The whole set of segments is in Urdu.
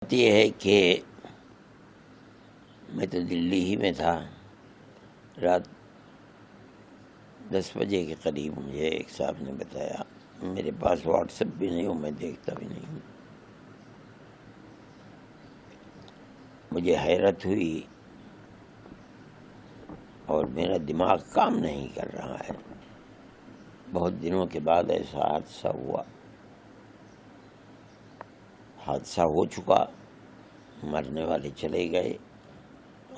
بات یہ ہے کہ میں تو دلی ہی میں تھا. رات 10 بجے کے قریب مجھے ایک صاحب نے بتایا، میرے پاس واٹس ایپ بھی نہیں ہوں، میں دیکھتا بھی نہیں ہوں. مجھے حیرت ہوئی اور میرا دماغ کام نہیں کر رہا ہے. بہت دنوں کے بعد ایسا حادثہ ہوا. حادثہ ہو چکا، مرنے والے چلے گئے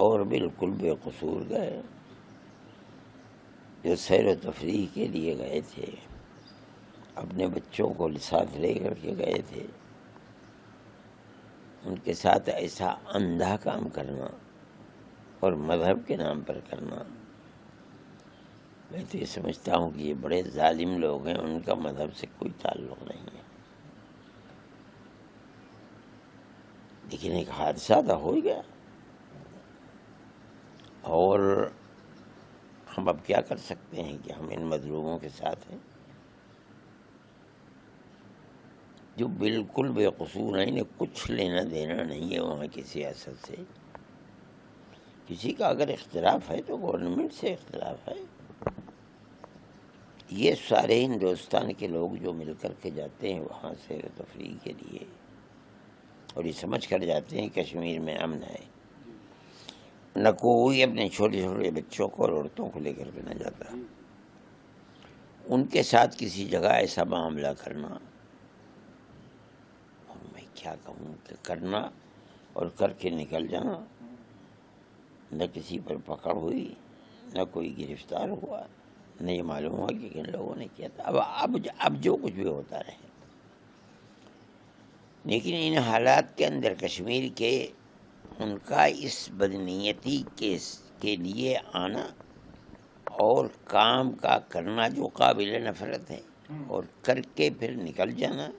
اور بالکل بے قصور گئے. جو سیر و تفریح کے لیے گئے تھے، اپنے بچوں کو ساتھ لے کر کے گئے تھے، ان کے ساتھ ایسا اندھا کام کرنا اور مذہب کے نام پر کرنا، میں تو یہ سمجھتا ہوں کہ یہ بڑے ظالم لوگ ہیں، ان کا مذہب سے کوئی تعلق نہیں ہے. لیکن ایک حادثہ تو ہو ہی گیا، اور ہم اب کیا کر سکتے ہیں کہ ہم ان مظلوموں کے ساتھ ہیں جو بالکل بے قصور ہیں. انہیں کچھ لینا دینا نہیں ہے وہاں کی سیاست سے. کسی کا اگر اختلاف ہے تو گورنمنٹ سے اختلاف ہے. یہ سارے ہندوستان کے لوگ جو مل کر کے جاتے ہیں وہاں سیر و تفریح کے لیے، اور یہ سمجھ کر جاتے ہیں کشمیر میں امن ہے. نہ کوئی اپنے چھوٹے چھوٹے بچوں کو اور عورتوں کو لے کر کے نہ جاتا. ان کے ساتھ کسی جگہ ایسا معاملہ کرنا، اور میں کیا کہوں کہ کرنا اور کر کے نکل جانا، نہ کسی پر پکڑ ہوئی، نہ کوئی گرفتار ہوا، نہ یہ معلوم ہوا کہ کن لوگوں نے کیا تھا. اب جو کچھ بھی ہوتا رہے، لیکن ان حالات کے اندر کشمیر کے ان کا اس بدنیتی کے لیے آنا اور کام کا کرنا جو قابل نفرت ہے، اور کر کے پھر نکل جانا،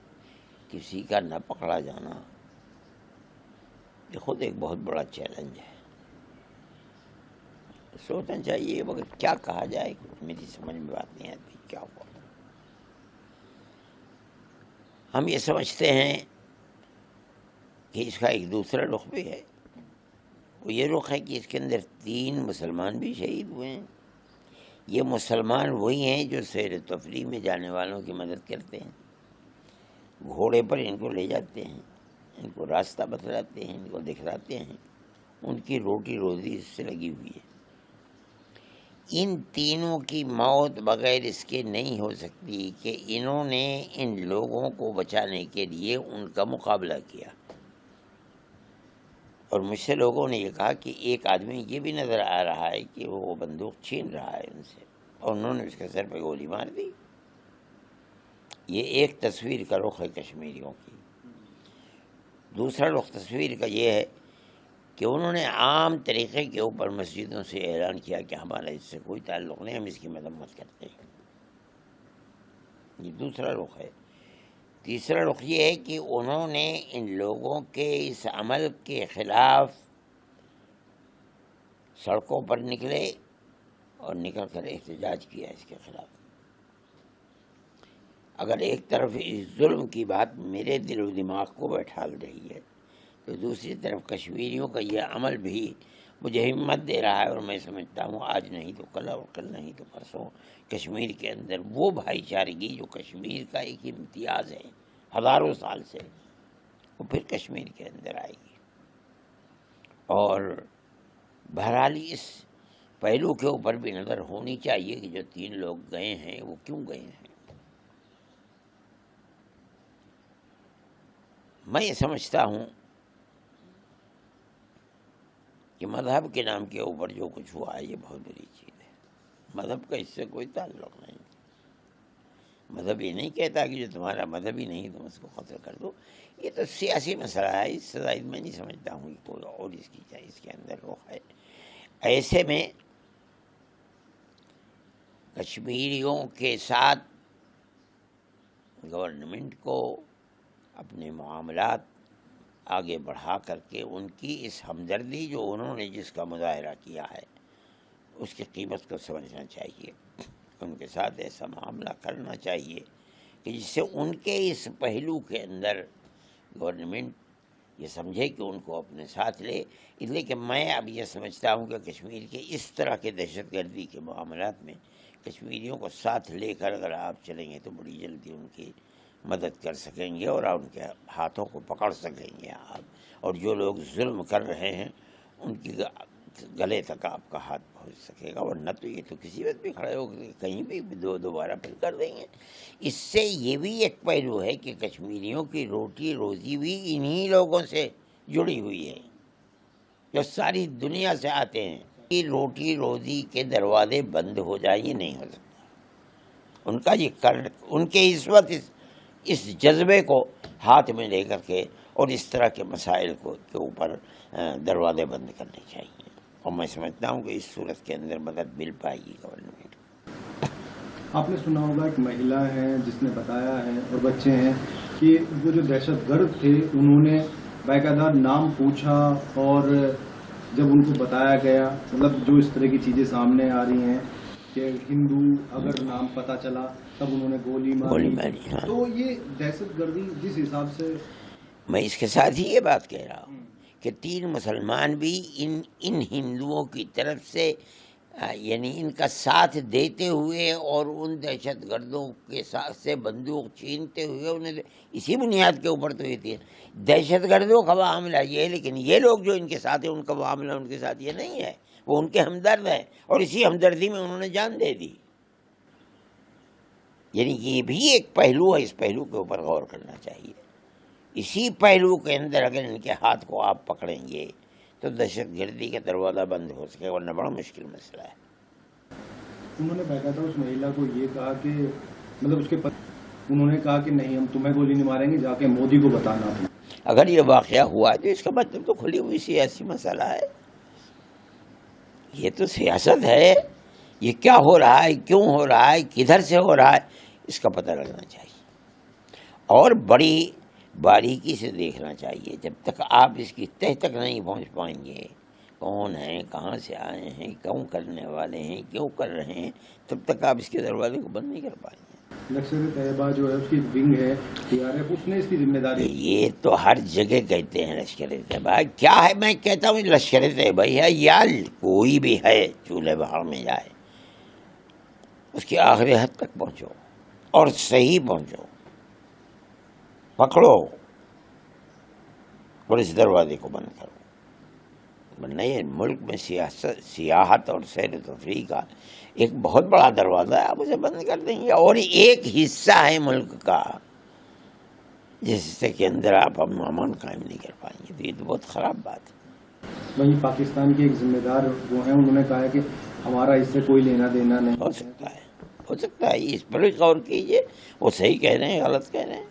کسی کا نہ پکڑا جانا، یہ خود ایک بہت بڑا چیلنج ہے. سوچنا چاہیے مگر کیا کہا جائے، میری سمجھ میں بات نہیں آتی کیا ہوا. ہم یہ سمجھتے ہیں کہ اس کا ایک دوسرا رخ بھی ہے. وہ یہ رخ ہے کہ اس کے اندر 3 مسلمان بھی شہید ہوئے ہیں. یہ مسلمان وہی ہیں جو سیر و تفریح میں جانے والوں کی مدد کرتے ہیں، گھوڑے پر ان کو لے جاتے ہیں، ان کو راستہ بتلاتے ہیں، ان کو دکھلاتے ہیں. ان کی روٹی روزی اس سے لگی ہوئی ہے. ان تینوں کی موت بغیر اس کے نہیں ہو سکتی کہ انہوں نے ان لوگوں کو بچانے کے لیے ان کا مقابلہ کیا. اور مجھ سے لوگوں نے یہ کہا کہ ایک آدمی یہ بھی نظر آ رہا ہے کہ وہ بندوق چھین رہا ہے ان سے، اور انہوں نے اس کے سر پہ گولی مار دی. یہ ایک تصویر کا رخ ہے کشمیریوں کی. دوسرا رخ تصویر کا یہ ہے کہ انہوں نے عام طریقے کے اوپر مسجدوں سے اعلان کیا کہ ہمارا اس سے کوئی تعلق نہیں، ہم اس کی مذمت کرتے ہیں. یہ دوسرا رخ ہے. تیسرا رخ یہ ہے کہ انہوں نے ان لوگوں کے اس عمل کے خلاف سڑکوں پر نکلے اور نکل کر احتجاج کیا اس کے خلاف. اگر ایک طرف اس ظلم کی بات میرے دل و دماغ کو بیٹھال رہی ہے، تو دوسری طرف کشمیریوں کا یہ عمل بھی مجھے ہمت دے رہا ہے. اور میں سمجھتا ہوں آج نہیں تو کل، اور کل نہیں تو پرسوں، کشمیر کے اندر وہ بھائی چارگی جو کشمیر کا ایک امتیاز ہے ہزاروں سال سے، وہ پھر کشمیر کے اندر آئے گی. اور بہرحال اس پہلو کے اوپر بھی نظر ہونی چاہیے کہ جو 3 لوگ گئے ہیں وہ کیوں گئے ہیں. میں یہ سمجھتا ہوں کہ مذہب کے نام کے اوپر جو کچھ ہوا ہے یہ بہت بڑی چیز ہے. مذہب کا اس سے کوئی تعلق نہیں. مذہب یہ نہیں کہتا کہ جو تمہارا مذہب ہی نہیں تم اس کو قتل کر دو. یہ تو سیاسی مسئلہ ہے. اس سے زائد میں نہیں سمجھتا ہوں کہ کوئی اور اس کے اندر رخ ہے. ایسے میں کشمیریوں کے ساتھ گورنمنٹ کو اپنے معاملات آگے بڑھا کر کے ان کی اس ہمدردی جو انہوں نے جس کا مظاہرہ کیا ہے اس کی قیمت کو سمجھنا چاہیے. ان کے ساتھ ایسا معاملہ کرنا چاہیے کہ جس سے ان کے اس پہلو کے اندر گورنمنٹ یہ سمجھے کہ ان کو اپنے ساتھ لے. اس لیے کہ میں اب یہ سمجھتا ہوں کہ کشمیر کے اس طرح کے دہشت گردی کے معاملات میں کشمیریوں کو ساتھ لے کر اگر آپ چلیں گے تو بڑی جلدی ان کی مدد کر سکیں گے اور ان کے ہاتھوں کو پکڑ سکیں گے آپ. اور جو لوگ ظلم کر رہے ہیں ان کی گلے تک آپ کا ہاتھ پہنچ سکے گا. ورنہ تو یہ تو کسی وقت بھی کھڑے ہو کے کہیں بھی دوبارہ پھر کر دیں گے. اس سے یہ بھی ایک پہلو ہے کہ کشمیریوں کی روٹی روزی بھی انہی لوگوں سے جڑی ہوئی ہے جو ساری دنیا سے آتے ہیں. یہ روٹی روزی کے دروازے بند ہو جائیں یہ نہیں ہو سکتا. ان کا یہ ان کے اس وقت اس جذبے کو ہاتھ میں لے کر کے اور اس طرح کے مسائل کے اوپر دروازے بند کرنے چاہیے. اور میں سمجھتا ہوں کہ اس صورت کے اندر مدد مل پائے گی گورنمنٹ. آپ نے سنا ہوگا ایک مہیلا ہے جس نے بتایا ہے اور بچے ہیں کہ وہ جو دہشت گرد تھے انہوں نے باقاعدہ نام پوچھا اور جب ان کو بتایا گیا مطلب جو اس طرح کی چیزیں سامنے آ رہی ہیں کہ ہندو اگر نام پتہ چلا تب انہوں نے گولی ماری. ہاں. تو یہ دہشت گردی جس حساب سے میں اس کے ساتھ ہی یہ بات کہہ رہا ہوں کہ 3 مسلمان بھی ان ہندوؤں کی طرف سے یعنی ان کا ساتھ دیتے ہوئے اور ان دہشت گردوں کے ساتھ سے بندوق چھینتے ہوئے انہیں اسی بنیاد کے اوپر تو یہ تھی دہشت گردوں کا معاملہ یہ ہے. لیکن یہ لوگ جو ان کے ساتھ ہیں ان کا معاملہ ان کے ساتھ یہ نہیں ہے. وہ ان کے ہمدرد ہیں اور اسی ہمدردی میں انہوں نے جان دے دی. یعنی یہ بھی ایک پہلو ہے. اس پہلو کے اوپر غور کرنا چاہیے. اسی پہلو کے اندر اگر ان کے ہاتھ کو آپ پکڑیں گے تو دہشت گردی کا دروازہ بند ہو سکے ورنہ بڑا مشکل مسئلہ ہے. انہوں نے باقاعدہ اس مہیلا کو یہ کہا کہ مطلب اس کے انہوں نے کہا کہ نہیں ہم تمہیں گولی نہیں ماریں گے جا کے مودی کو بتانا. اگر یہ واقعہ ہوا ہے تو اس کا مطلب تو کھلی ہوئی سیاسی مسئلہ ہے. یہ تو سیاست ہے. یہ کیا ہو رہا ہے کیوں ہو رہا ہے کدھر سے ہو رہا ہے اس کا پتہ لگنا چاہیے اور بڑی باریکی سے دیکھنا چاہیے. جب تک آپ اس کی تہ تک نہیں پہنچ پائیں گے کون ہیں کہاں سے آئے ہیں کیوں کرنے والے ہیں کیوں کر رہے ہیں تب تک آپ اس کے دروازے کو بند نہیں کر پائیں گے. لشکر طیبہ جو ہے اس کی ونگ ہے TRF اس نے اس کی ذمہ داری. یہ تو ہر جگہ کہتے ہیں لشکر طیبہ کیا ہے. میں کہتا ہوں لشکر طیبہ ہے یا کوئی بھی ہے چولہے بہار میں جائے اس کی آخری حد تک پہنچو اور صحیح پہنچو پکڑو اور اس دروازے کو بند کرو. ورنہ یہ ملک میں سیاحت اور سیر و تفریح کا ایک بہت بڑا دروازہ ہے. آپ اسے بند کر دیں گے اور ایک حصہ ہے ملک کا جس حصے کے اندر آپ امن قائم نہیں کر پائیں گے. تو یہ تو بہت خراب بات ہے. وہیں پاکستان کے ایک ذمہ دار وہ ہیں انہوں نے کہا ہے کہ ہمارا اس سے کوئی لینا دینا نہیں. ہو سکتا ہے اس پر بھی غور کیجیے. وہ صحیح کہہ رہے ہیں غلط کہہ رہے ہیں.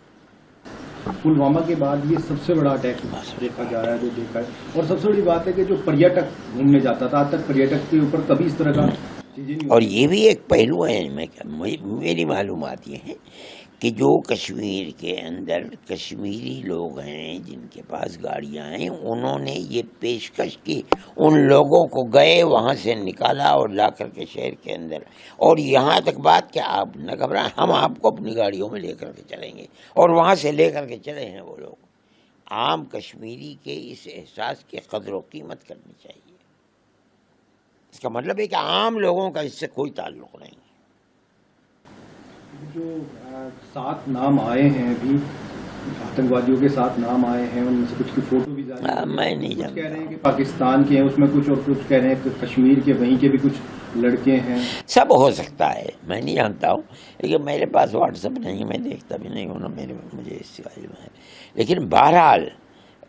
پلوامہ کے بعد یہ سب سے بڑا اٹیک دیکھا جا رہا ہے جو دیکھا ہے. اور سب سے بڑی بات ہے کہ جو پریٹک گھومنے جاتا تھا آج تک پریٹک کے اوپر کبھی اس طرح کا چیزیں نہیں. اور یہ بھی ایک پہلو ہے. میری معلومات یہ ہے کہ جو کشمیر کے اندر کشمیری لوگ ہیں جن کے پاس گاڑیاں ہیں انہوں نے یہ پیشکش کی ان لوگوں کو گئے وہاں سے نکالا اور لا کر کے شہر کے اندر. اور یہاں تک بات کہ آپ نہ گھبرائیں ہم آپ کو اپنی گاڑیوں میں لے کر کے چلیں گے. اور وہاں سے لے کر کے چلے ہیں وہ لوگ. عام کشمیری کے اس احساس کی قدر و قیمت کرنی چاہیے. اس کا مطلب ہے کہ عام لوگوں کا اس سے کوئی تعلق نہیں. جو 7 نام آئے ہیں ابھی آتنکوادیوں کے 7 نام آئے ہیں ان میں سے کچھ کی فوٹو بھی جاری ہے. میں نہیں جانتا. کہہ رہے ہیں کہ پاکستان کے ہیں اس میں کچھ اور کچھ کہہ رہے ہیں کہ کشمیر کے وہیں کے بھی کچھ لڑکے ہیں. سب ہو سکتا ہے میں نہیں جانتا ہوں. لیکن میرے پاس واٹس ایپ نہیں میں دیکھتا بھی نہیں ہوں مجھے اس سے علم ہے. لیکن بہرحال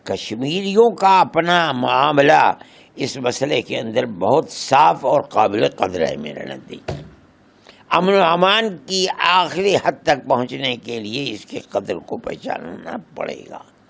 کشمیریوں کا اپنا معاملہ اس مسئلے کے اندر بہت صاف اور قابل قدر ہے. میرے نزدیک امن و امان کی آخری حد تک پہنچنے کے لیے اس کے قدر کو پہچاننا پڑے گا.